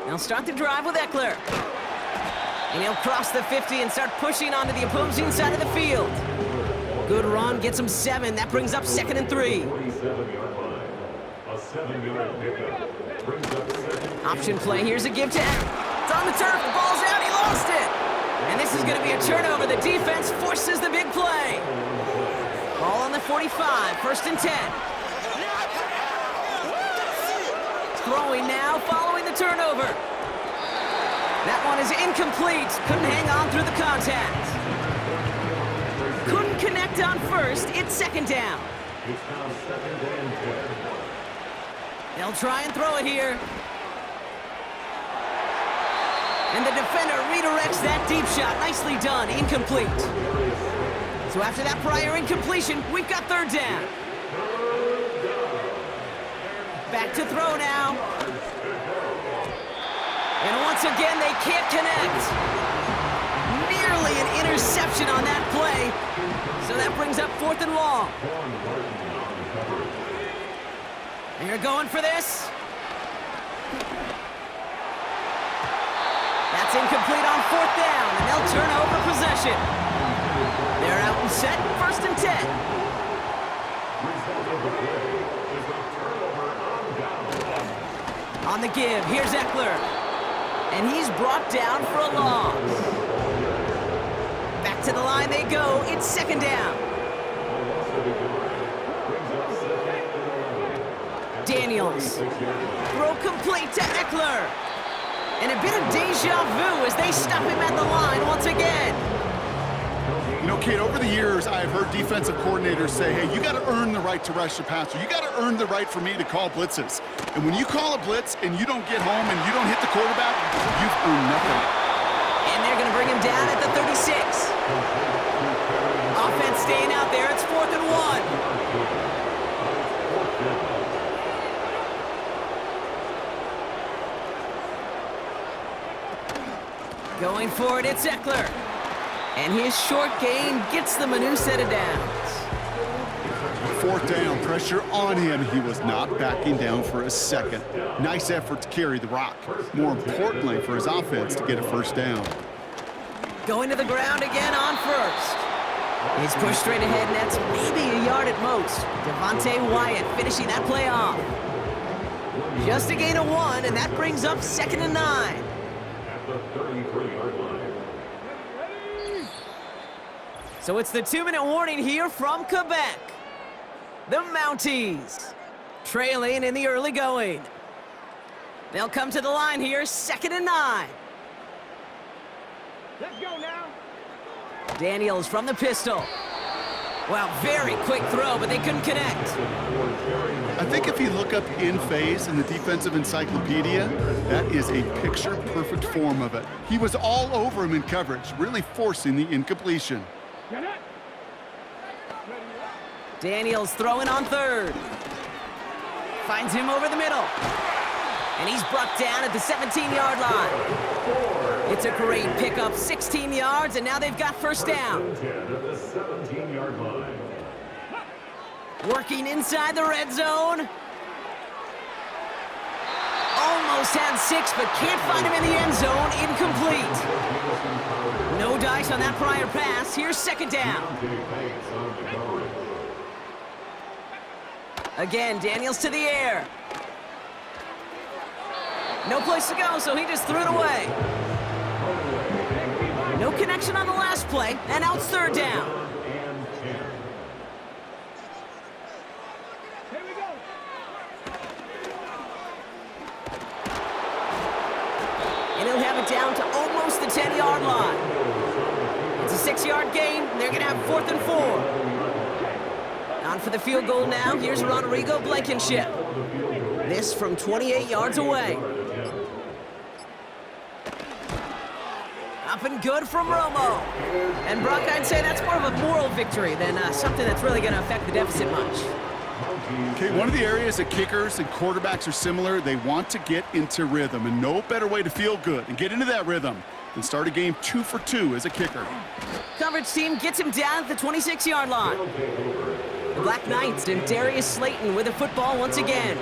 They'll start the drive with Eckler. And he'll cross the 50 and start pushing onto the opposing side of the field. Good run, gets him 7. That brings up 2nd and 3. Option play, here's a give to Eckler. It's on the turf, the ball's out, he lost it. And this is going to be a turnover. The defense forces the big play. Ball on the 45, 1st and 10. Throwing now, following the turnover. That one is incomplete. Couldn't hang on through the contact. Couldn't connect on 1st. It's 2nd down. They'll try and throw it here. And the defender redirects that deep shot. Nicely done. Incomplete. So after that prior incompletion, we've got 3rd down. Back to throw now. And once again, they can't connect. Nearly an interception on that play. So that brings up 4th and long. And you're going for this. That's incomplete on 4th down, and they'll turn over possession. They're out and set, 1st and 10. On the give, here's Eckler. And he's brought down for a loss. Back to the line they go. It's 2nd down. Daniels. Throw complete to Eckler. And a bit of deja vu as they stop him at the line once again. You know, Kate, over the years, I've heard defensive coordinators say, hey, you got to earn the right to rush the passer. You got to earn the right for me to call blitzes. And when you call a blitz and you don't get home and you don't hit the quarterback, you've earned nothing. And they're going to bring him down at the 36. Offense staying out there. It's 4th and 1. Going for it, it's Eckler. And his short gain gets them a new set of downs. 4th down, pressure on him. He was not backing down for a second. Nice effort to carry the rock. More importantly, for his offense to get a 1st down. Going to the ground again on 1st. He's pushed straight ahead, and that's maybe a yard at most. Devontae Wyatt finishing that play off. Just a gain of 1, and that brings up 2nd and 9. So it's the 2-minute warning here from Quebec. The Mounties trailing in the early going. They'll come to the line here, 2nd and 9. Let's go now. Daniels from the pistol. Well, very quick throw, but they couldn't connect. I think if you look up in phase in the defensive encyclopedia, that is a picture-perfect form of it. He was all over him in coverage, really forcing the incompletion. Daniels throwing on 3rd. Finds him over the middle. And he's brought down at the 17-yard line. It's a great pickup, 16 yards, and now they've got 1st down. Working inside the red zone. Almost had 6, but can't find him in the end zone. Incomplete. No dice on that prior pass. Here's 2nd down. Again, Daniels to the air. No place to go, so he just threw it away. No connection on the last play, and now it's 3rd down. And he'll have it down to almost the 10-yard line. It's a 6-yard gain. They're going to have 4th and 4. On for the field goal now. Here's Rodrigo Blankenship. This from 28 yards away. Up and good from Romo. And Brock, I'd say that's more of a moral victory than something that's really going to affect the deficit much. Okay, one of the areas that kickers and quarterbacks are similar, they want to get into rhythm, and no better way to feel good and get into that rhythm than start a game 2 for 2 as a kicker. Coverage team gets him down at the 26-yard line. The Black Knights and Darius Slayton with the football once again.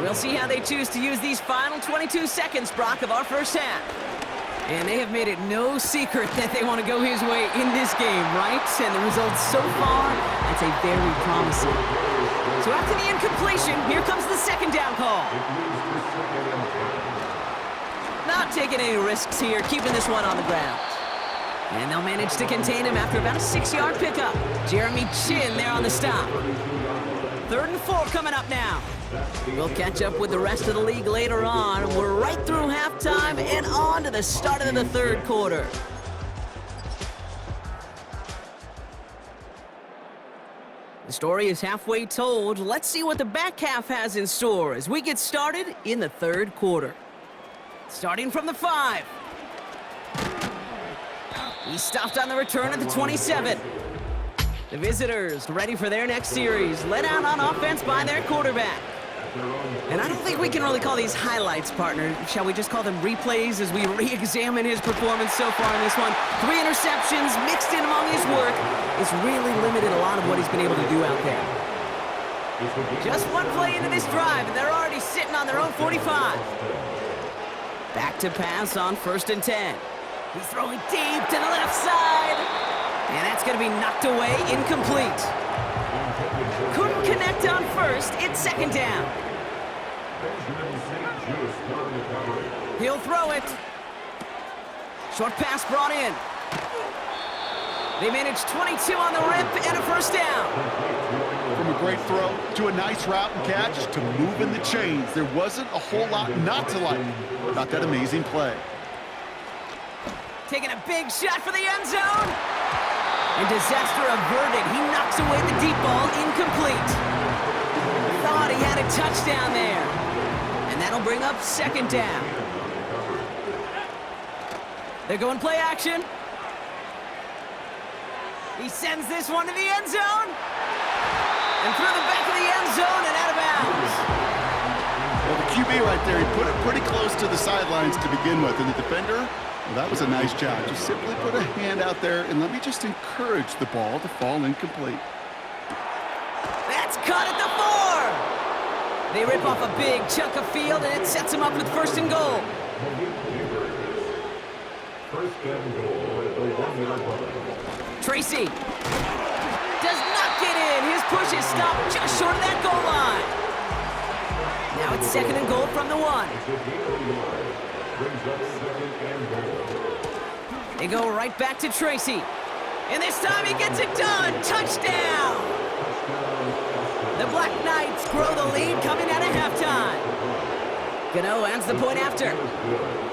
We'll see how they choose to use these final 22 seconds, Brock, of our first half. And they have made it no secret that they want to go his way in this game, right? And the results so far, I'd say very promising. So after the incompletion, here comes the second down call. Not taking any risks here, keeping this one on the ground. And they'll manage to contain him after about a 6-yard pickup. Jeremy Chin there on the stop. 3rd and 4 coming up now. We'll catch up with the rest of the league later on. We're right through halftime and on to the start of the 3rd quarter. The story is halfway told. Let's see what the back half has in store as we get started in the 3rd quarter. Starting from the 5. He stopped on the return at the 27. The visitors ready for their next series, led out on offense by their quarterback. And I don't think we can really call these highlights, partner. Shall we just call them replays as we re-examine his performance so far in this one? 3 interceptions mixed in among his work. It's really limited a lot of what he's been able to do out there. Just one play into this drive, and they're already sitting on their own 45. Back to pass on 1st and 10. He's throwing deep to the left side. And that's going to be knocked away, incomplete. Couldn't connect on 1st, it's 2nd down. He'll throw it. Short pass brought in. They managed 22 on the rip and a 1st down. From a great throw to a nice route and catch to moving the chains. There wasn't a whole lot not to like about that amazing play. Taking a big shot for the end zone. And disaster averted. He knocks away the deep ball, incomplete. Thought he had a touchdown there. And that'll bring up 2nd down. They're going play action. He sends this one to the end zone. And through the back of the end zone and out of bounds. Well, the QB right there, he put it pretty close to the sidelines to begin with. And the defender, well, that was a nice job. Just simply put a hand out there and let me just encourage the ball to fall incomplete. That's caught at the 4. They rip off a big chunk of field and it sets them up with 1st and goal. 1st and goal at the 1-yard line. Tracy does not get in. His push is stopped just short of that goal line. Now it's 2nd and goal from the 1. They go right back to Tracy. And this time he gets it done. Touchdown! The Black Knights grow the lead coming out of halftime. Gano ends the point after.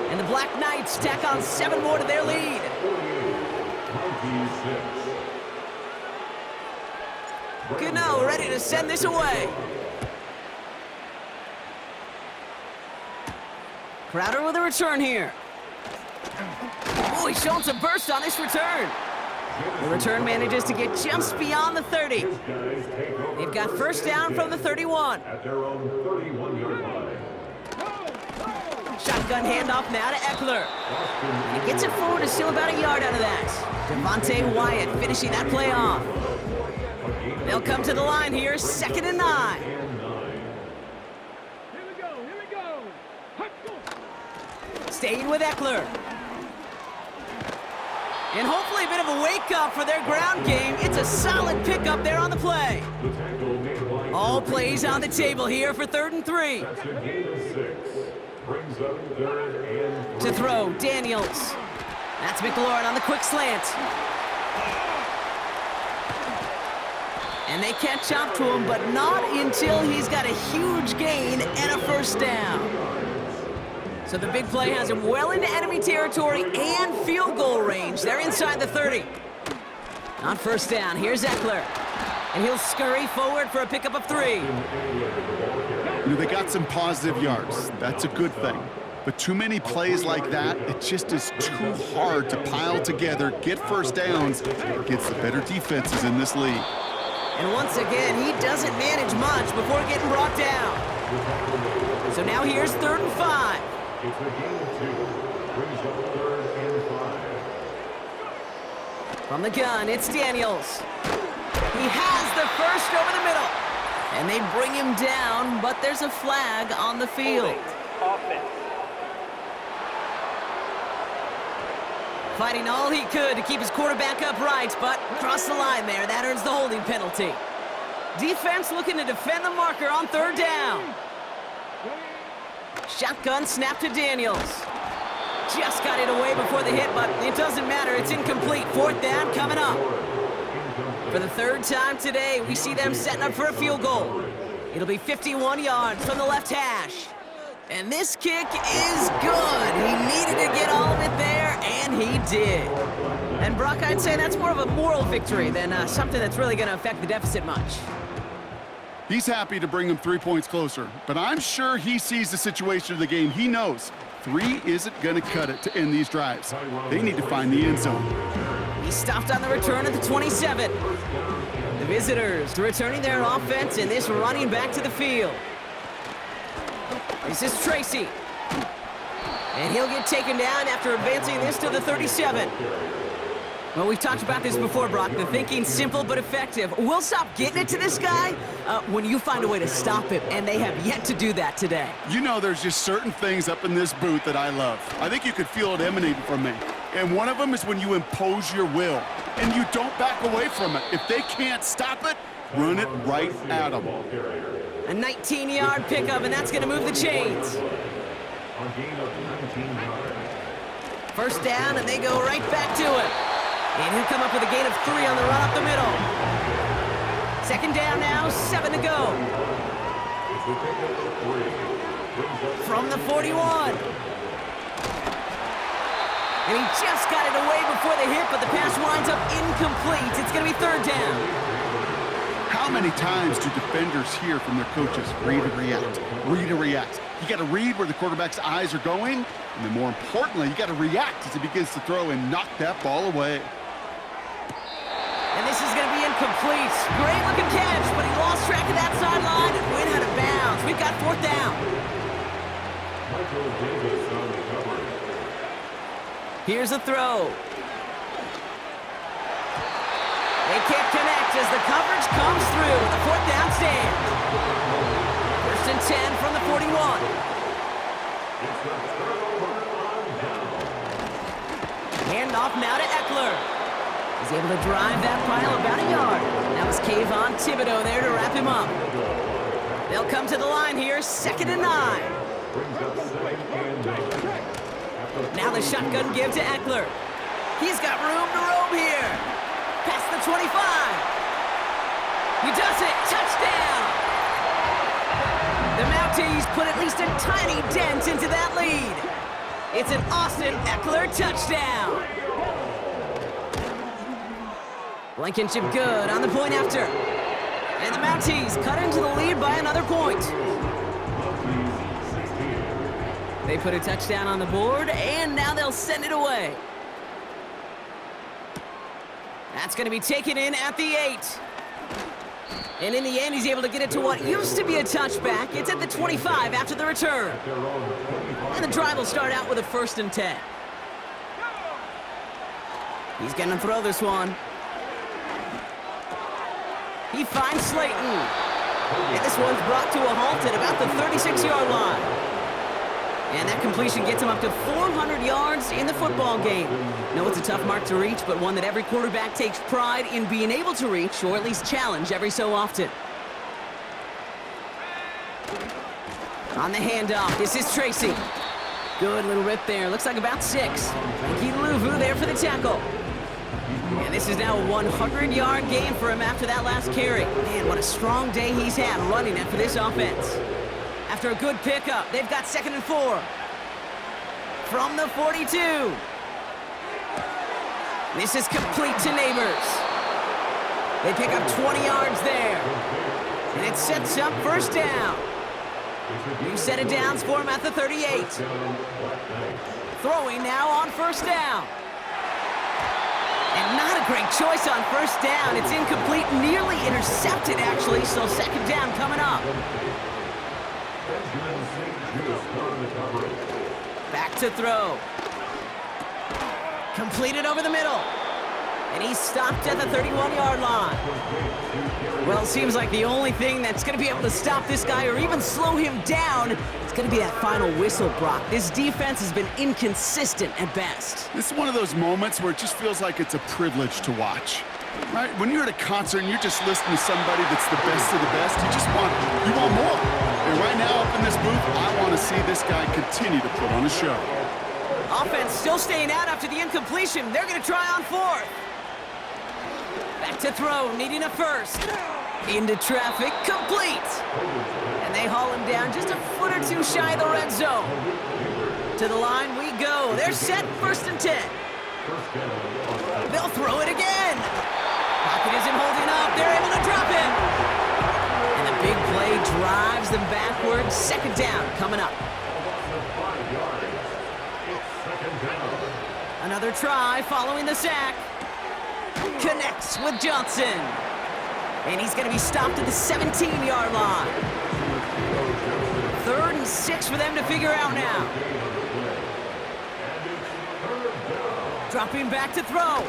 And the Black Knights tack on 7 more to their lead. Gano ready to send this away. Crowder with a return here. Oh, he's showing some burst on this return. The return manages to get just beyond the 30. They've got 1st down from the 31. At their own 31-yard line. Shotgun handoff now to Eckler. And he gets it forward to steal about a yard out of that. Devontae Wyatt finishing that play off. They'll come to the line here, 2nd and 9. Staying with Eckler. And hopefully a bit of a wake-up for their ground game. It's a solid pickup there on the play. All plays on the table here for 3rd and 3. To throw, Daniels. That's McLaurin on the quick slant. And they catch up to him, but not until he's got a huge gain and a 1st down. So the big play has him well into enemy territory and field goal range. They're inside the 30. On 1st down, here's Eckler. And he'll scurry forward for a pickup of 3. You know, they got some positive yards. That's a good thing. But too many plays like that, it just is too hard to pile together, get 1st downs against the better defenses in this league. And once again, he doesn't manage much before getting brought down. So now here's 3rd and 5. It's a gain of 2. Brings up 3rd and 5. From the gun, it's Daniels. He has the 1st over the middle. And they bring him down, but there's a flag on the field. Offense. Fighting all he could to keep his quarterback upright, but across the line there, that earns the holding penalty. Defense looking to defend the marker on third down. Shotgun snap to Daniels. Just got it away before the hit, but it doesn't matter. It's incomplete. Fourth down coming up. For the third time today, we see them setting up for a field goal. It'll be 51 yards from the left hash. And this kick is good. He needed to get all of it there, and he did. And Brock, I'd say that's more of a moral victory than something that's really going to affect the deficit much. He's happy to bring him 3 points closer, but I'm sure he sees the situation of the game. He knows 3 isn't going to cut it to end these drives. They need to find the end zone. He stopped on the return at the 27. The visitors returning their offense, and this running back to the field. This is Tracy. And he'll get taken down after advancing this to the 37. Well, we've talked about this before, Brock. The thinking's simple but effective. We'll stop getting it to this guy when you find a way to stop him, and they have yet to do that today. You know, there's just certain things up in this booth that I love. I think you could feel it emanating from me. And one of them is when you impose your will, and you don't back away from it. If they can't stop it, run it right at them. A 19-yard pickup, and that's going to move the chains. First down, and they go right back to it. And he'll come up with a gain of 3 on the run up the middle. Second down now, 7 to go. From the 41. And he just got it away before the hit, but the pass winds up incomplete. It's going to be third down. How many times do defenders hear from their coaches, read and react, read and react? You got to read where the quarterback's eyes are going, and then more importantly, you got to react as he begins to throw and knock that ball away. And this is going to be incomplete. Great looking catch, but he lost track of that sideline and went out of bounds. We've got fourth down. Here's a throw. They can't connect as the coverage comes through. The fourth down stand. First and 10 from the 41. Hand off now to Eckler. He's able to drive that pile about a yard. That was Kayvon Thibodeau there to wrap him up. They'll come to the line here, 2nd and 9. Now the shotgun give to Eckler. He's got room to roam here. Past the 25. He does it. Touchdown. The Mounties put at least a tiny dent into that lead. It's an Austin Eckler touchdown. Blankenship good on the point after. And the Mounties cut into the lead by another point. They put a touchdown on the board, and now they'll send it away. That's going to be taken in at the 8. And in the end, he's able to get it to what used to be a touchback. It's at the 25 after the return. And the drive will start out with a 1st and 10. He's going to throw this one. He finds Slayton. And this one's brought to a halt at about the 36-yard line. And that completion gets him up to 400 yards in the football game. No, it's a tough mark to reach, but one that every quarterback takes pride in being able to reach, or at least challenge every so often. On the handoff, this is Tracy. Good little rip there. Looks like about 6. Frankie Louvu there for the tackle. And this is now a 100-yard gain for him after that last carry. Man, what a strong day he's had running it for this offense. After a good pickup, they've got 2nd and 4. From the 42. This is complete to Neighbors. They pick up 20 yards there. And it sets up first down. New set of downs for him at the 38. Throwing now on first down. And not a great choice on first down. It's incomplete, nearly intercepted actually, so 2nd down coming up. Back to throw. Completed over the middle. And he's stopped at the 31-yard line. Well, it seems like the only thing that's going to be able to stop this guy or even slow him down is going to be that final whistle, Brock. This defense has been inconsistent at best. This is one of those moments where it just feels like it's a privilege to watch. Right? When you're at a concert and you're just listening to somebody that's the best of the best, you want more. And right now up in this booth, I want to see this guy continue to put on a show. Offense still staying out after the incompletion. They're going to try on fourth. Back to throw, needing a first. Into traffic, complete. And they haul him down just a foot or two shy of the red zone. To the line we go. They're set, 1st and 10. They'll throw it again. Pocket isn't holding up. They're able to drop him. And the big play drives them backwards. 2nd down coming up. Another try following the sack. Connects with Johnson. And he's going to be stopped at the 17-yard line. 3rd and 6 for them to figure out now. Dropping back to throw.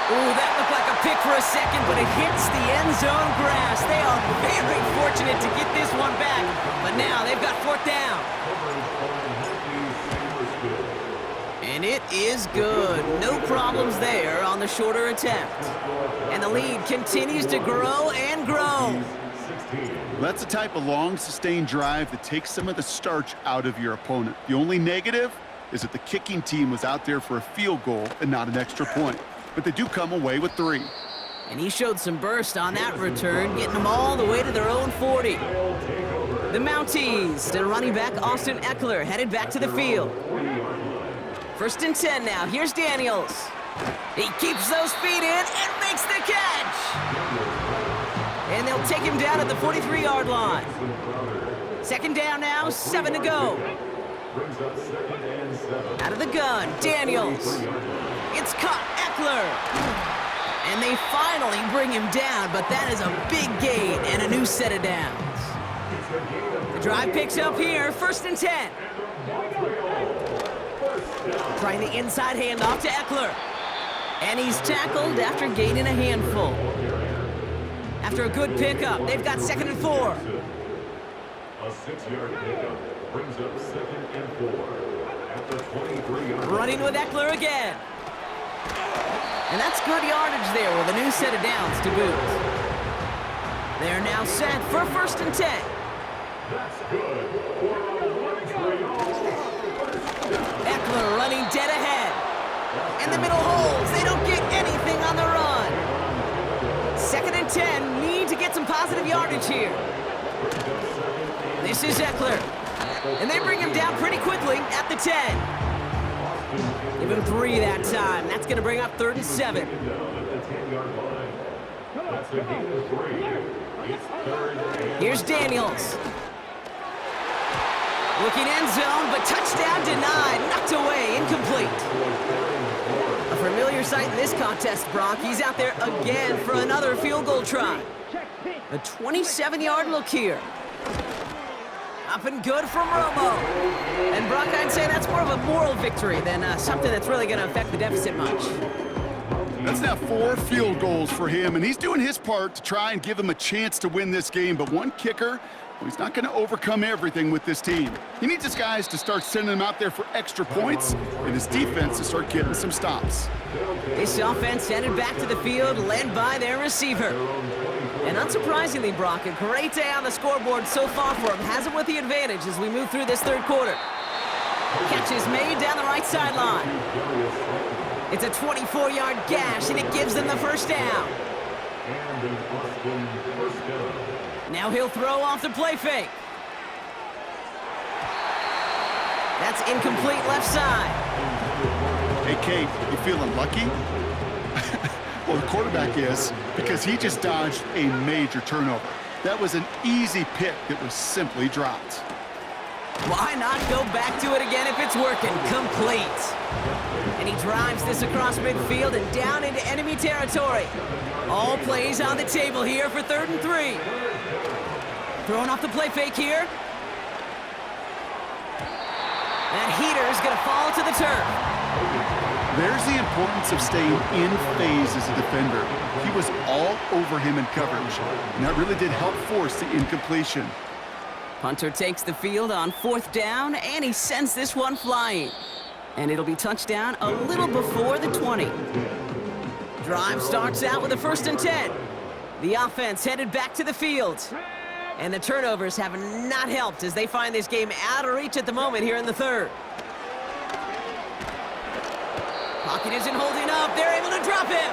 Ooh, that looked like a pick for a second, but it hits the end zone grass. They are very fortunate to get this one back, but now they've got 4th down. And it is good. No problems there on the shorter attempt. And the lead continues to grow and grow. That's the type of long, sustained drive that takes some of the starch out of your opponent. The only negative is that the kicking team was out there for a field goal and not an extra point. But they do come away with 3. And he showed some burst on that return, getting them all the way to their own 40. The Mounties to running back Austin Eckler, headed back to the field. 1st and 10 now. Here's Daniels. He keeps those feet in and makes the catch. And they'll take him down at the 43-yard line. 2nd down now, 7 to go. Out of the gun, Daniels. It's caught, Eckler. And they finally bring him down, but that is a big gain and a new set of downs. The drive picks up here, 1st and 10. Trying the inside handoff to Eckler. And he's tackled after gaining a handful. After a good pickup, they've got 2nd and 4. A 6-yard pickup brings up 2nd and 4 at the 23-yard. Running with Eckler again. And that's good yardage there with a new set of downs to boot. They're now set for 1st and 10. That's good. Eckler running dead ahead. And the middle holes, they don't get anything on the run. 2nd and 10, need to get some positive yardage here. This is Eckler. And they bring him down pretty quickly at the 10. Give him 3 that time. That's going to bring up 3rd and 7. Here's Daniels. Looking end zone, but touchdown denied. Knocked away, incomplete. A familiar sight in this contest, Brock. He's out there again for another field goal try. A 27-yard look here. Up and good from Romo. And Brock, I'd say that's more of a moral victory than something that's really going to affect the deficit much. That's now 4 field goals for him, and he's doing his part to try and give him a chance to win this game. But one kicker, well, he's not going to overcome everything with this team. He needs his guys to start sending them out there for extra points, and his defense to start getting some stops. This offense headed back to the field, led by their receiver. And unsurprisingly, Brock, a great day on the scoreboard so far for him. Has him with the advantage as we move through this 3rd quarter. Catch is made down the right sideline. It's a 24-yard gash, and it gives them the 1st down. Now he'll throw off the play fake. That's incomplete left side. Hey, Kate, you feeling lucky? Well, the quarterback is, because he just dodged a major turnover. That was an easy pick that was simply dropped. Why not go back to it again if it's working? Complete. And he drives this across midfield and down into enemy territory. All plays on the table here for 3rd and 3. Throwing off the play fake here. That heater is going to fall to the turf. There's the importance of staying in phase as a defender. He was all over him in coverage, and that really did help force the incompletion. Punter takes the field on 4th down, and he sends this one flying. And it'll be touchdown a little before the 20. Drive starts out with a 1st and 10. The offense headed back to the field. And the turnovers have not helped as they find this game out of reach at the moment here in the 3rd. Pocket isn't holding up. They're able to drop him.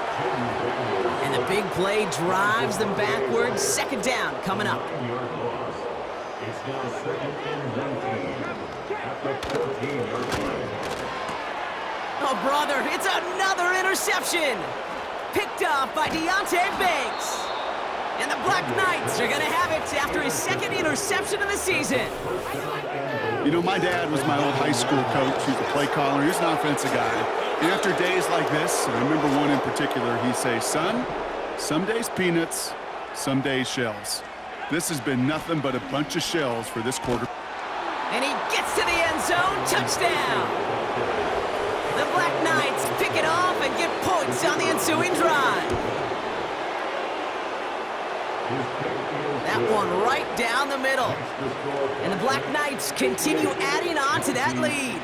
And the big play drives them backwards. 2nd down coming up. It's now 2nd and 19 at the 14-yard line. Oh, brother, it's another interception. Picked off by Deontay Banks. And the Black Knights are going to have it after his 2nd interception of the season. You know, my dad was my old high school coach. He's a play caller. He's an offensive guy. And after days like this, and I remember one in particular, he'd say, son, some days peanuts, some days shells. This has been nothing but a bunch of shells for this quarter. And he gets to the end zone. Touchdown. The Black Knights pick it off and get points on the ensuing drive. That one right down the middle. And the Black Knights continue adding on to that lead.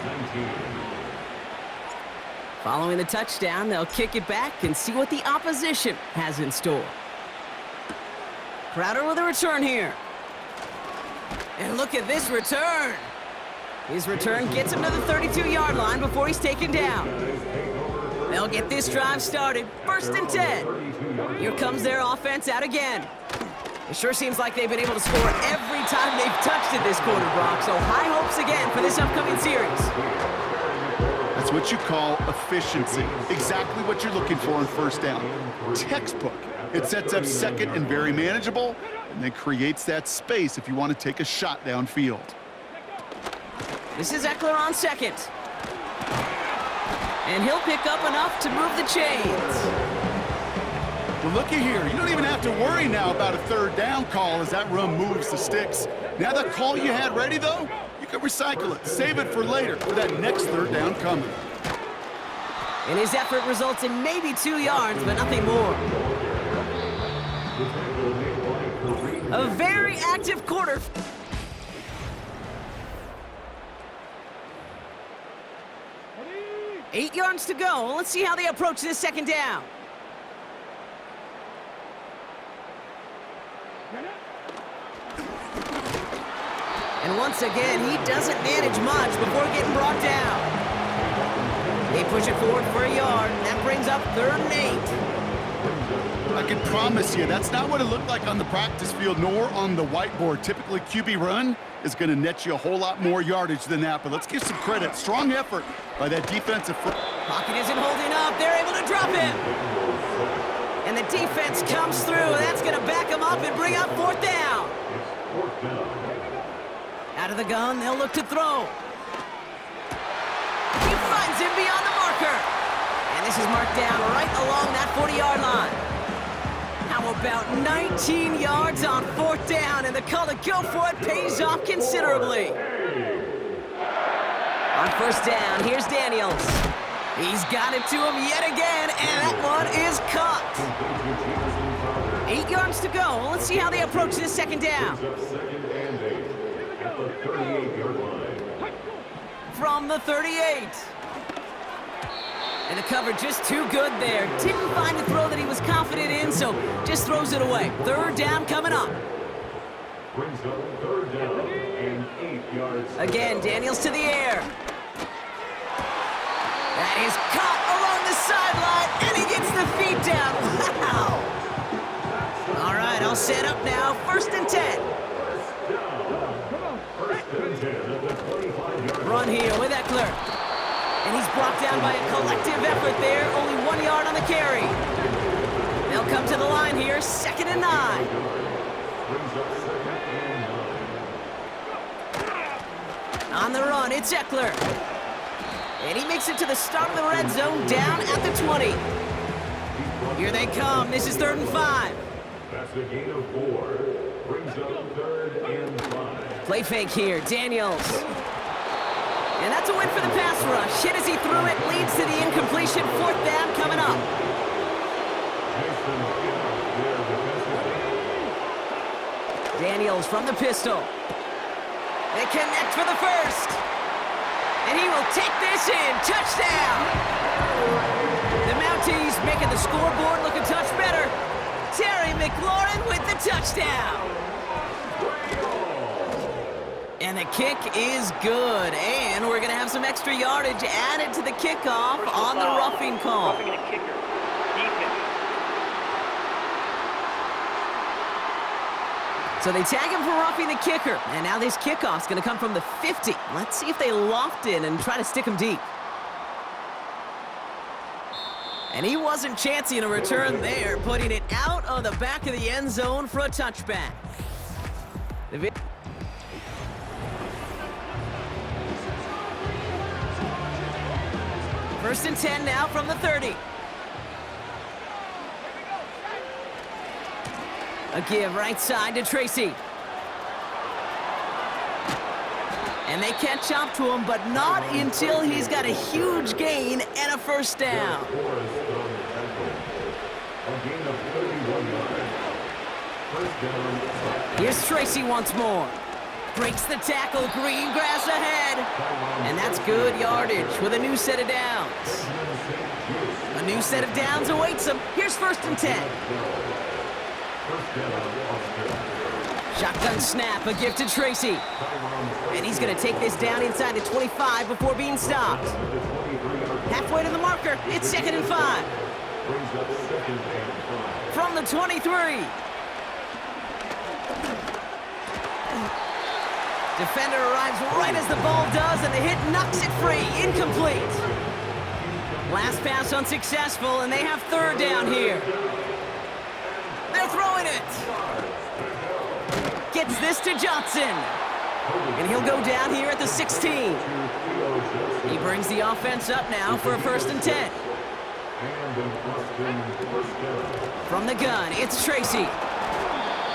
Following the touchdown, they'll kick it back and see what the opposition has in store. Crowder with a return here. And look at this return. His return gets him to the 32-yard line before he's taken down. They'll get this drive started. 1st and 10. Here comes their offense out again. It sure seems like they've been able to score every time they've touched it this quarter, Brock. So high hopes again for this upcoming series. That's what you call efficiency. Exactly what you're looking for on 1st down. Textbook. It sets up 2nd and very manageable, and then creates that space if you want to take a shot downfield. This is Eckler on 2nd. And he'll pick up enough to move the chains. Well, looky here. You don't even have to worry now about a 3rd down call as that run moves the sticks. Now that call you had ready, though, you can recycle it. Save it for later for that next 3rd down coming. And his effort results in maybe 2 yards, but nothing more. A very active quarter. Eight yards to go. Let's see how they approach this 2nd down. And once again, he doesn't manage much before getting brought down. They push it forward for a yard, and that brings up 3rd and 8. I can promise you, that's not what it looked like on the practice field, nor on the whiteboard. Typically, QB run is going to net you a whole lot more yardage than that, but let's give some credit. Strong effort by that defensive foot. Pocket isn't holding up. They're able to drop him. And the defense comes through. That's going to back him up and bring up 4th down. Out of the gun, they'll look to throw. He finds him beyond the marker. And this is marked down right along that 40-yard line. How about 19 yards on 4th down, and the call to go for it pays off considerably. On 1st down, here's Daniels. He's got it to him yet again, and that one is caught. 8 yards to go. Let's see how they approach this 2nd down. From the 38. And the cover just too good there. Didn't find a throw that he was confident in, so just throws it away. 3rd down coming up. Brings up 3rd down and 8 yards. Again, Daniels to the air. That is caught along the sideline, and he gets the feet down. Wow. All right, all set up now. 1st and 10. Run here with Eckler. And he's brought down by a collective effort there. Only 1 yard on the carry. They'll come to the line here. 2nd and 9. On the run, it's Eckler. And he makes it to the start of the red zone down at the 20. Here they come. This is 3rd and 5. That's a gain of 4. Brings up 3rd and 5. Play fake here. Daniels. And that's a win for the pass rush. Hit as he threw it, leads to the incompletion. 4th down coming up. Daniels from the pistol. They connect for the first. And he will take this in. Touchdown! The Mounties making the scoreboard look a touch better. Terry McLaurin with the touchdown. And the kick is good. And we're going to have some extra yardage added to the kickoff on the roughing call. Roughing a kicker. Defense. So they tag him for roughing the kicker. And now this kickoff's going to come from the 50. Let's see if they loft in and try to stick him deep. And he wasn't chancing a return there, putting it out of the back of the end zone for a touchback. First and 10 now from the 30. A give right side to Tracy. And they catch up to him, but not until he's got a huge gain and a first down. Here's Tracy once more. Breaks the tackle, green grass ahead. And that's good yardage with a new set of downs. A new set of downs awaits him. Here's first and 10. Shotgun snap, a give to Tracy. And he's going to take this down inside the 25 before being stopped. Halfway to the marker, it's 2nd and 5. From the 23. Defender arrives right as the ball does, and the hit knocks it free. Incomplete. Last pass unsuccessful, and they have 3rd down here. They're throwing it. Gets this to Johnson. And he'll go down here at the 16. He brings the offense up now for a first and 10. From the gun, it's Tracy.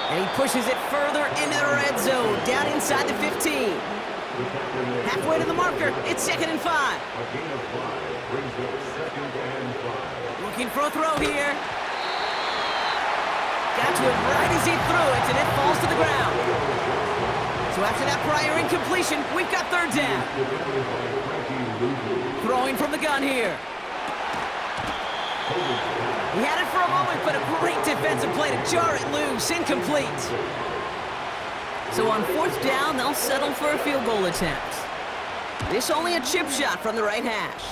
And he pushes it further into the red zone, down inside the 15. Halfway to the marker, it's 2nd and 5. Looking for a throw here. Got to him right as he threw it, and it falls to the ground. So after that prior incompletion, we've got 3rd down. Throwing from the gun here. He had it for a moment, but a great defensive play to jar it loose. Incomplete. So on 4th down, they'll settle for a field goal attempt. This only a chip shot from the right hash.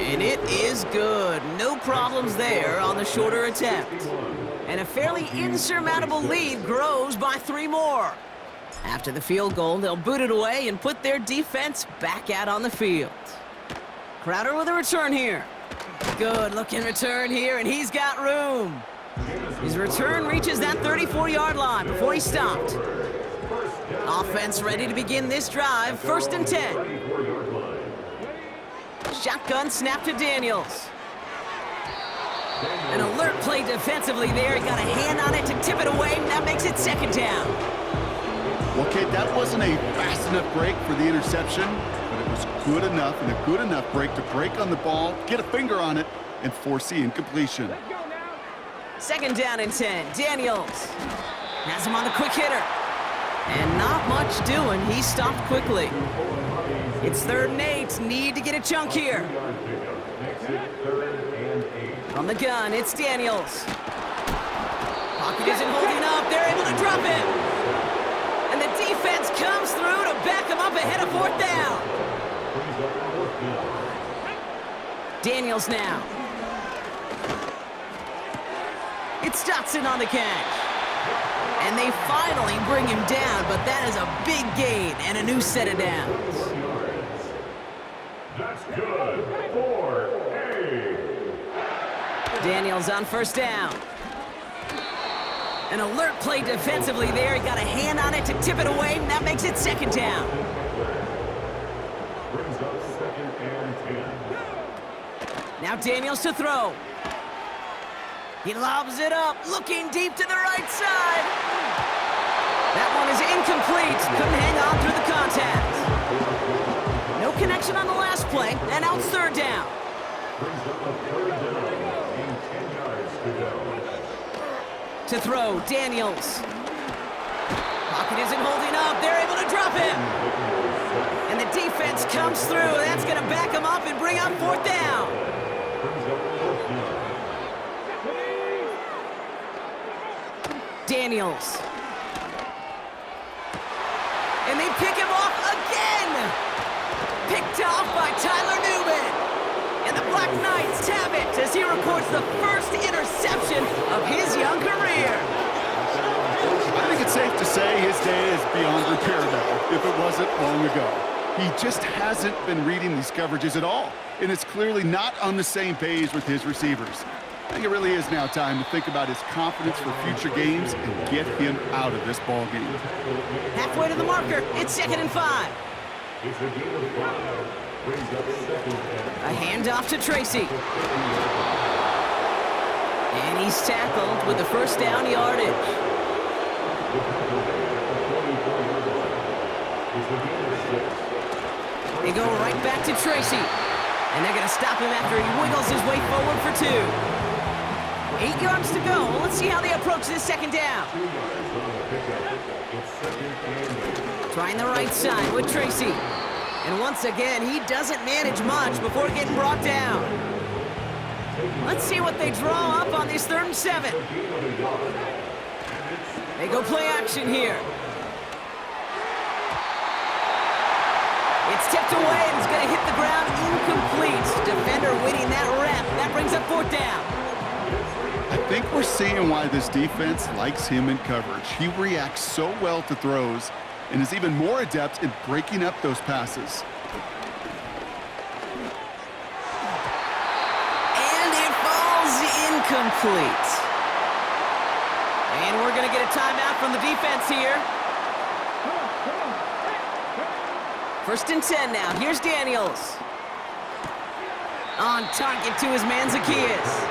And it is good. No problems there on the shorter attempt. And a fairly insurmountable lead grows by 3 more. After the field goal, they'll boot it away and put their defense back out on the field. Crowder with a return here. Good-looking return here, and he's got room. His return reaches that 34-yard line before he stopped. Offense ready to begin this drive, 1st and 10. Shotgun snap to Daniels. An alert play defensively there. He got a hand on it to tip it away, and that makes it 2nd down. Well, Kate, that wasn't a fast enough break for the interception, but it was good enough and a good enough break to break on the ball, get a finger on it, and force the incompletion. 2nd down and 10. Daniels has him on the quick hitter. And not much doing. He stopped quickly. It's 3rd and 8. Need to get a chunk here. From the gun, it's Daniels. Pocket isn't holding up. They're able to drop him. And the defense comes through to back him up ahead of 4th down. Daniels now. It's Dotson on the catch. And they finally bring him down, but that is a big gain and a new set of downs. That's good. 4-8. Daniels on 1st down. An alert play defensively there. He got a hand on it to tip it away, and that makes it 2nd down. Brings up 2nd and 10. Now Daniels to throw. He lobs it up, looking deep to the right side. That one is incomplete. Couldn't hang on through the contact. No connection on the last play, and now it's third down. Brings up a third down and 10 yards to go. To throw, Daniels. Pocket isn't holding up. They're able to drop him. And the defense comes through. That's going to back him up and bring up fourth down. Brings up fourth down. Daniels. And they pick him off again. Picked off by Tyler Newman. And the Black Knights have it as he records the first interception of his young career. I think it's safe to say his day is beyond repair now, if it wasn't long ago. He just hasn't been reading these coverages at all, and it's clearly not on the same page with his receivers. I think it really is now time to think about his confidence for future games and get him out of this ball game. Halfway to the marker, it's 2nd and 5. It's a gain of 5. Brings up second A and handoff to Tracy. And he's tackled with the first down yardage. They go right back to Tracy. And they're going to stop him after he wiggles his way forward for 2. 8 yards to go. Let's see how they approach this second down. 2 yards on the pickup. It's second and 8. Trying the right side with Tracy. And once again, he doesn't manage much before getting brought down. Let's see what they draw up on this 3rd and 7. They go play action here. It's tipped away and it's going to hit the ground incomplete. Defender winning that rep. That brings up 4th down. I think we're seeing why this defense likes him in coverage. He reacts so well to throws and is even more adept in breaking up those passes. And it falls incomplete. And we're going to get a timeout from the defense here. 1st and 10 now. Here's Daniels. On target to his man Zacchaeus.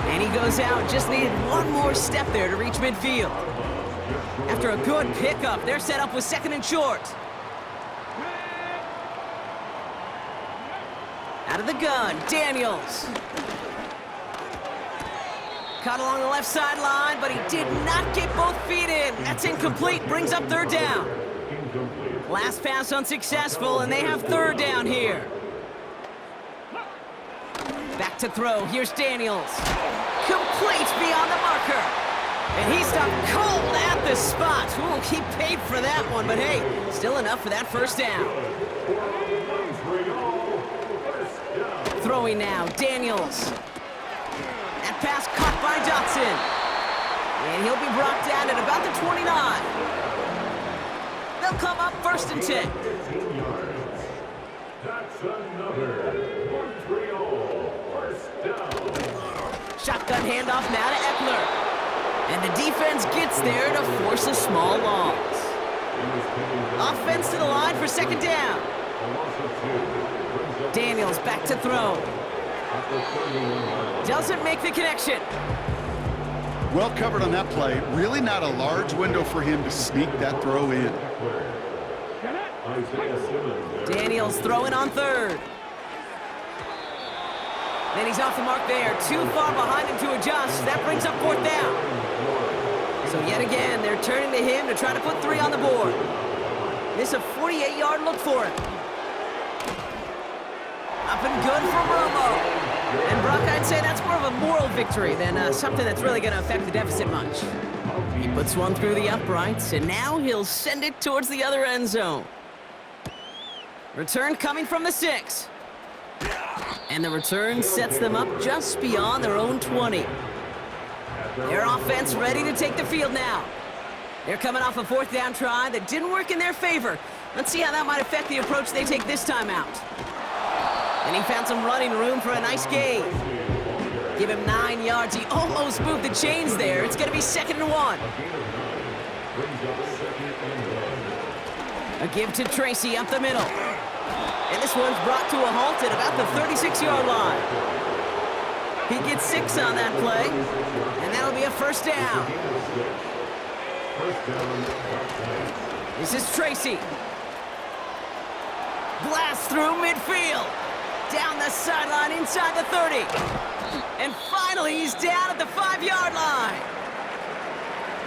And he goes out. Just needed one more step there to reach midfield. After a good pickup, they're set up with 2nd and short. Out of the gun, Daniels. Caught along the left sideline, but he did not get both feet in. That's incomplete. Brings up 3rd down. Last pass unsuccessful, and they have 3rd down here. Back to throw. Here's Daniels. Complete beyond the marker. And he stopped cold at the spot. Ooh, he paid for that one, but hey, still enough for that 1st down. Throwing now, Daniels. That pass caught by Dotson. And he'll be brought down at about the 29. They'll come up 1st and 10. 15 yards. That's another Montreal 1st down. Shotgun handoff now to Eckler. And the defense gets there to force a small loss. Offense to the line for 2nd down. Daniels back to throw. Doesn't make the connection. Well covered on that play. Really not a large window for him to sneak that throw in. Daniels throwing on 3rd. Then he's off the mark there. Too far behind him to adjust. That brings up 4th down. So yet again, they're turning to him to try to put 3 on the board. This is a 48-yard look for him. Up and good for Romo. And Brock, I'd say that's more of a moral victory than something that's really going to affect the deficit much. He puts one through the uprights, and now he'll send it towards the other end zone. Return coming from the 6. And the return sets them up just beyond their own 20. Their offense ready to take the field now. They're coming off a 4th down try that didn't work in their favor. Let's see how that might affect the approach they take this time out. And he found some running room for a nice gain. Give him 9 yards. He almost moved the chains there. It's going to be 2nd and 1. A give to Tracy up the middle. And this one's brought to a halt at about the 36-yard line. He gets 6 on that play, and that'll be a 1st down. This is Tracy. Blast through midfield. Down the sideline inside the 30. And finally, he's down at the 5-yard line.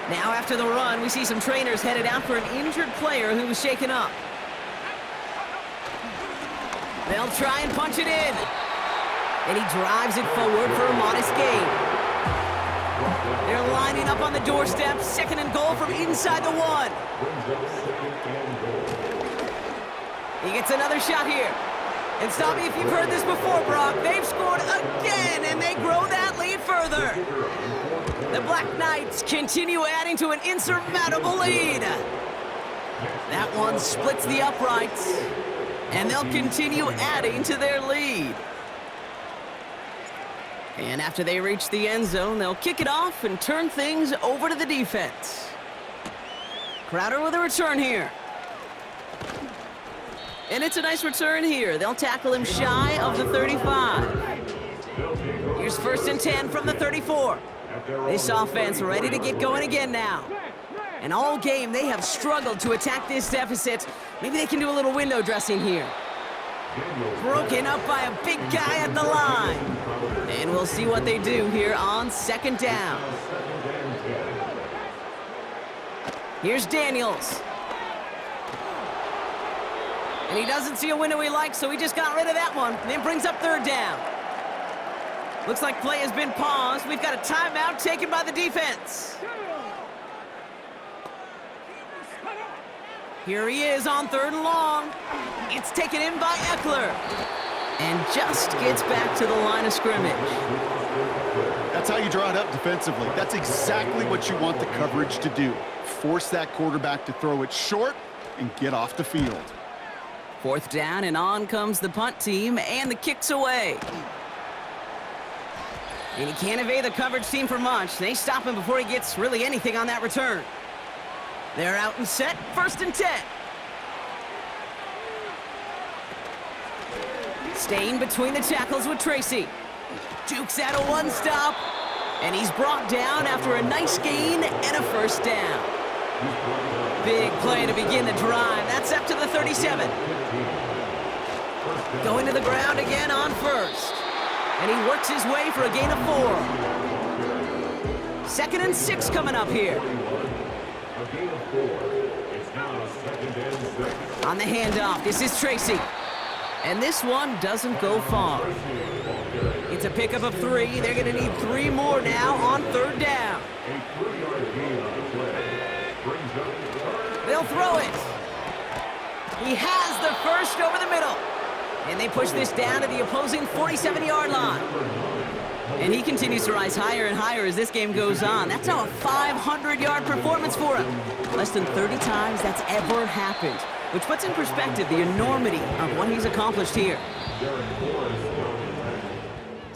Now, after the run, we see some trainers headed out for an injured player who was shaken up. They'll try and punch it in. And he drives it forward for a modest gain. They're lining up on the doorstep. 2nd and goal from inside the 1. He gets another shot here. And stop me if you've heard this before, Brock. They've scored again, and they grow that lead further. The Black Knights continue adding to an insurmountable lead. That one splits the uprights, and they'll continue adding to their lead. And after they reach the end zone, they'll kick it off and turn things over to the defense. Crowder with a return here. And it's a nice return here. They'll tackle him shy of the 35. Here's 1st and 10 from the 34. This offense ready to get going again now. And all game, they have struggled to attack this deficit. Maybe they can do a little window dressing here. Broken up by a big guy at the line. And we'll see what they do here on 2nd down. Here's Daniels. And he doesn't see a window he likes, so he just got rid of that one. And then brings up 3rd down. Looks like play has been paused. We've got a timeout taken by the defense. Here he is on 3rd and long. It's taken in by Eckler. And just gets back to the line of scrimmage. That's how you draw it up defensively. That's exactly what you want the coverage to do. Force that quarterback to throw it short and get off the field. 4th down, and on comes the punt team, and the kick's away. And he can't evade the coverage team for much. They stop him before he gets really anything on that return. They're out and set, 1st and 10. Staying between the tackles with Tracy. Jukes out a 1-stop, and he's brought down after a nice gain and a 1st down. Big play to begin the drive. That's up to the 37. Going to the ground again on 1st. And he works his way for a gain of 4. 2nd and 6 coming up here. On the handoff, this is Tracy. And this one doesn't go far. It's a pickup of 3. They're going to need 3 more now on 3rd down. They'll throw it. He has the 1st over the middle. And they push this down to the opposing 47-yard line. And he continues to rise higher and higher as this game goes on. That's now a 500-yard performance for him. Less than 30 times that's ever happened, which puts in perspective the enormity of what he's accomplished here.